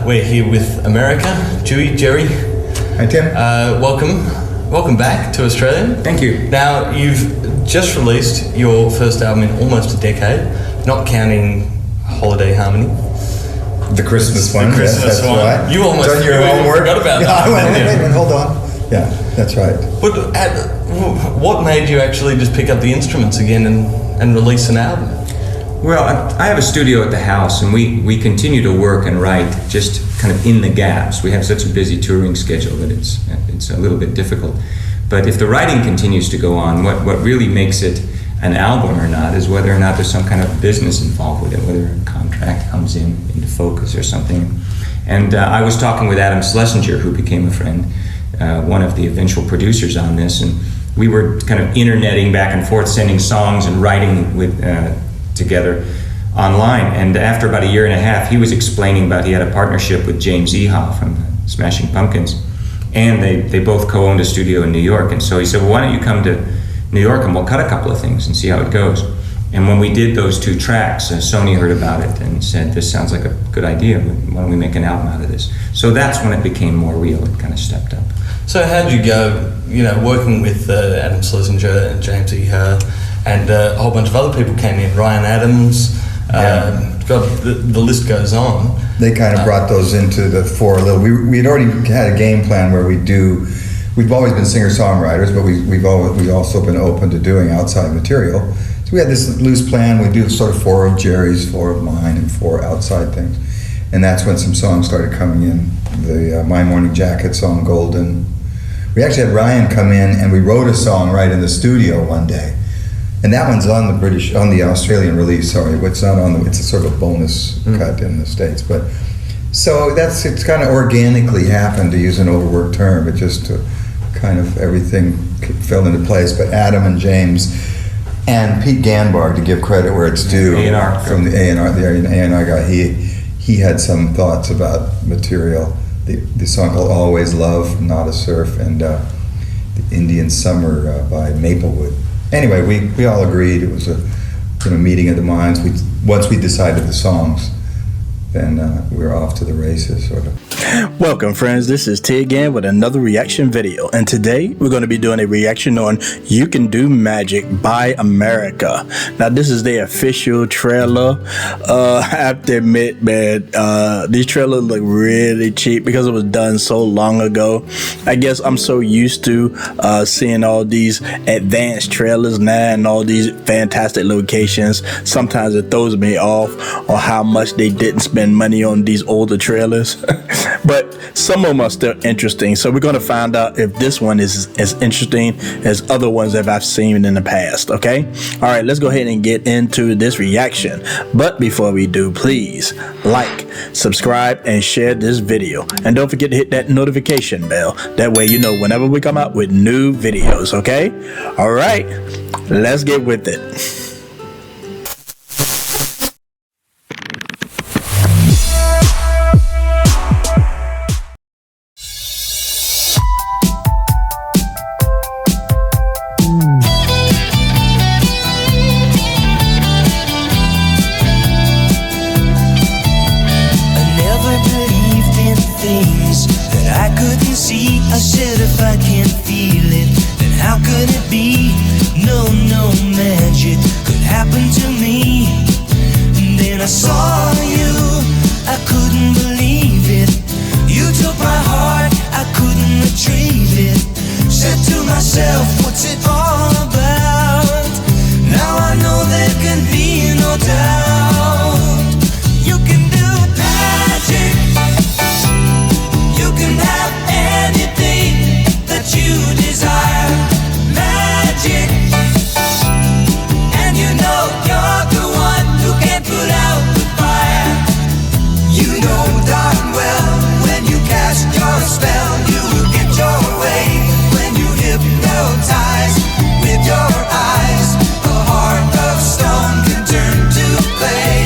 We're here with America, Dewey, Jerry. Hi, Tim. Welcome back to Australia. Thank you. Now, you've just released your first album in almost a decade, not counting Holiday Harmony. The Christmas one. The Christmas yes, that's one. right. You almost done your homework. Forgot about yeah, that. Wait, hold on. Yeah, that's right. But what made you actually just pick up the instruments again and release an album? Well, I have a studio at the house, and we continue to work and write just kind of in the gaps. We have such a busy touring schedule that it's a little bit difficult. But if the writing continues to go on, what really makes it an album or not is whether or not there's some kind of business involved with it, whether a contract comes into focus or something. And I was talking with Adam Schlesinger, who became a friend, one of the eventual producers on this, and we were kind of interneting back and forth, sending songs and writing with together online. And after about a year and a half, he was explaining about he had a partnership with James Iha from Smashing Pumpkins, and they both co-owned a studio in New York. And so he said, well, why don't you come to New York and we'll cut a couple of things and see how it goes. And when we did those 2 tracks, Sony heard about it and said, this sounds like a good idea, why don't we make an album out of this? So that's when it became more real. It kind of stepped up. So how did you go, working with Adam Schlesinger and James Iha, and a whole bunch of other people came in, Ryan Adams, God, the list goes on. They kind of brought those into the fore a little. We had already had a game plan where we've always been singer-songwriters, but we've also been open to doing outside material. So we had this loose plan. We do sort of 4 of Jerry's, 4 of mine, and 4 outside things. And that's when some songs started coming in. The My Morning Jacket song, Golden. We actually had Ryan come in and we wrote a song right in the studio one day. And that one's on the Australian release, sorry. It's not on it's a sort of a bonus cut in the States. But so it's kind of organically happened, to use an overworked term, but just to kind of everything fell into place. But Adam and James and Pete Ganbar, to give credit where it's due, A&R. From the A&R guy, he had some thoughts about material. The song called Always Love, Not a Surf, and the Indian Summer by Maplewood. Anyway, we all agreed. It was a meeting of the minds. Once we decided the songs, then we were off to the races, sort of. Welcome, friends. This is T again with another reaction video, and today we're going to be doing a reaction on You Can Do Magic by America. Now, this is their official trailer. I have to admit, man, these trailers look really cheap because it was done so long ago. I guess I'm so used to seeing all these advanced trailers now and all these fantastic locations. Sometimes it throws me off on how much they didn't spend money on these older trailers. But some of them are still interesting, so we're going to find out if this one is as interesting as other ones that I've seen in the past. Okay, all right, let's go ahead and get into this reaction. But before we do, please like, subscribe, and share this video, and don't forget to hit that notification bell. That way you know whenever we come out with new videos. Okay, all right, let's get with it. I said if I can't feel it, then how could it be? No magic could happen to me. And then I saw you, I couldn't believe it. You took my heart, I couldn't retrieve it. Said to myself, what's it all about? Now I know there can be no doubt. You can do magic. You can have anything that you desire. Magic. And you know you're the one who can put out the fire. You know darn well when you cast your spell, you will get your way. When you hypnotize with your eyes, a heart of stone can turn to clay.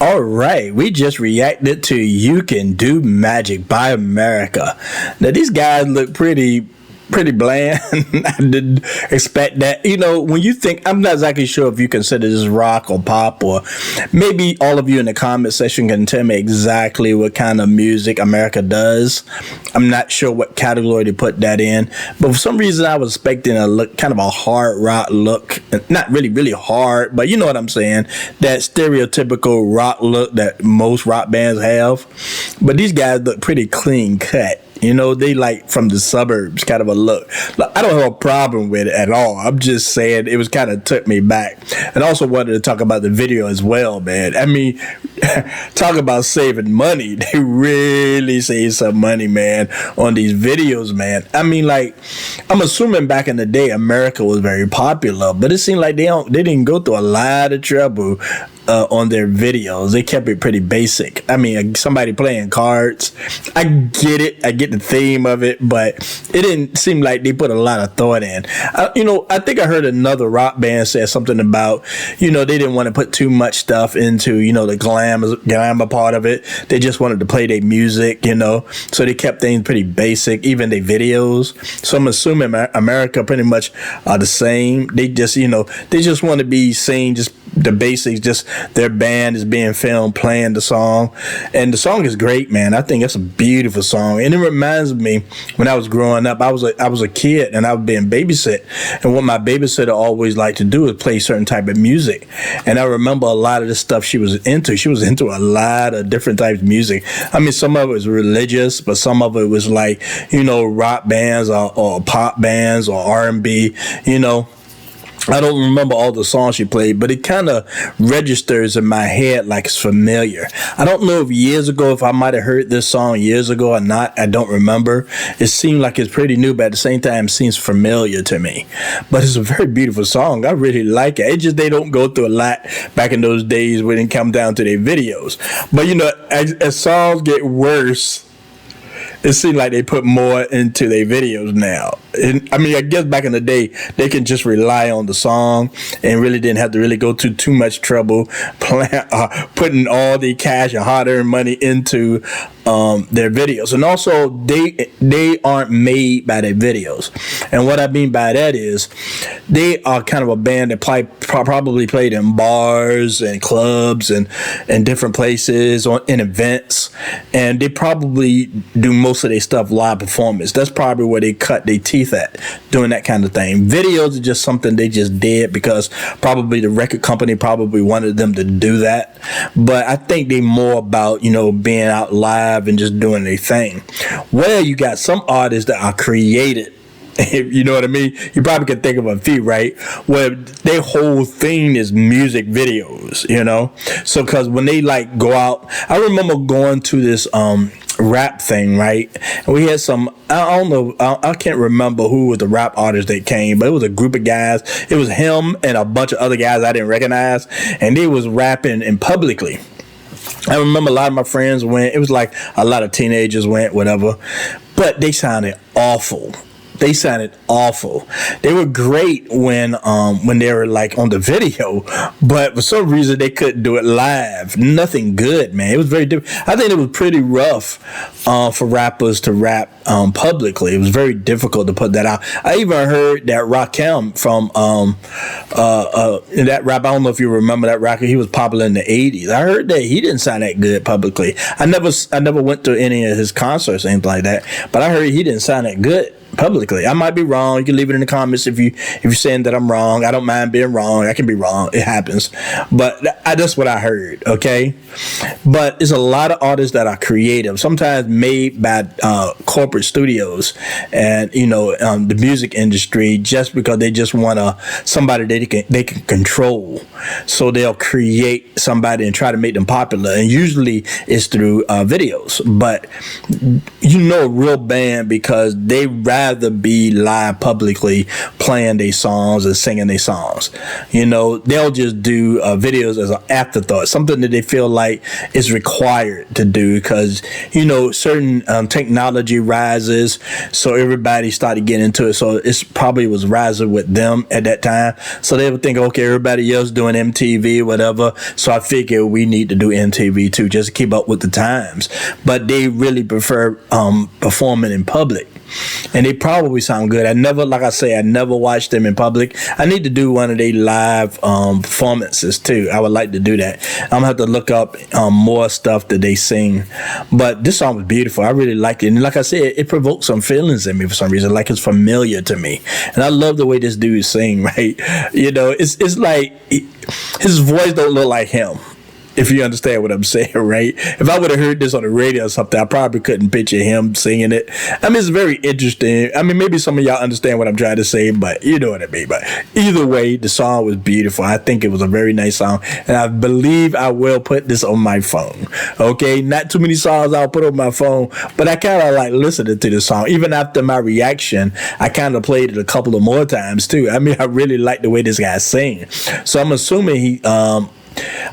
All right, we just reacted to You Can Do Magic by America. Now, these guys look pretty bland. I didn't expect that. You know, when you think, I'm not exactly sure if you consider this rock or pop, or maybe all of you in the comment section can tell me exactly what kind of music America does. I'm not sure what category to put that in, but for some reason I was expecting a look, kind of a hard rock look. Not really hard, but you know what I'm saying, that stereotypical rock look that most rock bands have. But these guys look pretty clean cut. You know, they like from the suburbs kind of a look. I don't have a problem with it at all. I'm just saying it was kind of took me back. And also wanted to talk about the video as well, man. I mean, talk about saving money. They really save some money, man, on these videos, man. I mean, like, I'm assuming back in the day, America was very popular, but it seemed like they didn't go through a lot of trouble on their videos. They kept it pretty basic. I mean, somebody playing cards, I get it, I get the theme of it, but it didn't seem like they put a lot of thought in. You know, I think I heard another rock band say something about, you know, they didn't want to put too much stuff into, you know, the glamour part of it. They just wanted to play their music, you know, so they kept things pretty basic, even their videos. So I'm assuming America pretty much are the same. They just, you know, they just want to be seen, just the basics, just their band is being filmed playing the song, and the song is great, man. I think it's a beautiful song, and it reminds me when I was growing up. I was a kid, and I was being babysit, and what my babysitter always liked to do is play certain type of music. And I remember a lot of the stuff she was into. She was into a lot of different types of music. I mean, some of it was religious, but some of it was like, you know, rock bands or pop bands or R&B, you know. I don't remember all the songs she played, but it kind of registers in my head like it's familiar. I don't know if years ago, if I might have heard this song years ago or not. I don't remember. It seemed like it's pretty new, but at the same time, it seems familiar to me. But it's a very beautiful song. I really like it. It's just they don't go through a lot back in those days when it come down to their videos. But, you know, as songs get worse, it seems like they put more into their videos now. And, I mean, I guess back in the day, they can just rely on the song and really didn't have to really go to too much trouble putting all the cash and hard-earned money into their videos. And also, they aren't made by their videos. And what I mean by that is they are kind of a band that probably played in bars and clubs and different places in events. And they probably do most of their stuff live performance. That's probably where they cut their teeth at, doing that kind of thing. Videos are just something they just did because probably the record company probably wanted them to do that. But I think they more about, you know, being out live and just doing their thing. Well, you got some artists that are created. You know what I mean? You probably can think of a few, right? Where their whole thing is music videos, you know? So, because when they like go out, I remember going to this rap thing, right? And we had some, I don't know, I can't remember who was the rap artist that came, but it was a group of guys. It was him and a bunch of other guys I didn't recognize, and they was rapping in publicly. I remember a lot of my friends went. It was like a lot of teenagers went, whatever, but they sounded awful. They sounded awful. They were great when they were like on the video, but for some reason they couldn't do it live. Nothing good, man. It was very difficult. I think it was pretty rough for rappers to rap publicly. It was very difficult to put that out. I even heard that Rakim from that rap. I don't know if you remember that rapper. He was popular in the 80s. I heard that he didn't sound that good publicly. I never went to any of his concerts or anything like that, but I heard he didn't sound that good publicly. I might be wrong. You can leave it in the comments if you're saying that I'm wrong. I don't mind being wrong. I can be wrong. It happens. But that's what I heard, okay? But there's a lot of artists that are creative, sometimes made by corporate studios and, you know, the music industry, just because they just want somebody they can control. So they'll create somebody and try to make them popular. And usually it's through videos. But you know a real band because they rap rather be live publicly playing their songs and singing their songs. You know, they'll just do videos as an afterthought, something that they feel like is required to do because, you know, certain technology rises, so everybody started getting into it. So it's probably was rising with them at that time. So they would think, okay, everybody else doing MTV, whatever. So I figured we need to do MTV too, just to keep up with the times. But they really prefer performing in public. And they probably sound good. I never watched them in public. I need to do one of their live performances too. I would like to do that. I'm gonna have to look up more stuff that they sing. But this song was beautiful. I really liked it. And like I said, it provoked some feelings in me for some reason. Like it's familiar to me. And I love the way this dude sing, right? You know, it's like his voice don't look like him. If you understand what I'm saying, right? If I would have heard this on the radio or something, I probably couldn't picture him singing it. I mean, it's very interesting. I mean, maybe some of y'all understand what I'm trying to say, but you know what I mean. But either way, the song was beautiful. I think it was a very nice song. And I believe I will put this on my phone. Okay? Not too many songs I'll put on my phone, but I kind of like listening to the song. Even after my reaction, I kind of played it a couple of more times too. I mean, I really like the way this guy sings. So I'm assuming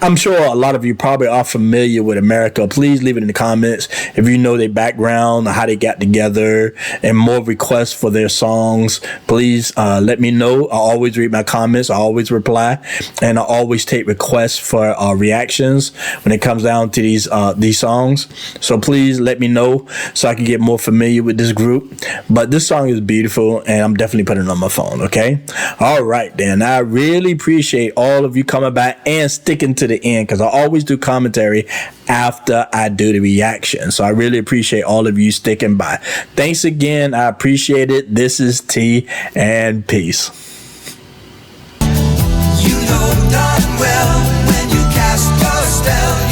I'm sure a lot of you probably are familiar with America. Please leave it in the comments if you know their background, how they got together, and more requests for their songs. Please let me know. I always read my comments. I always reply, and I always take requests for reactions when it comes down to these songs. So please let me know so I can get more familiar with this group. But this song is beautiful, and I'm definitely putting it on my phone. Okay. All right, then. I really appreciate all of you coming back and sticking to the end because I always do commentary after I do the reaction. So I really appreciate all of you sticking by. Thanks again. I appreciate it. This is T and peace. You know darn well when you cast your spell.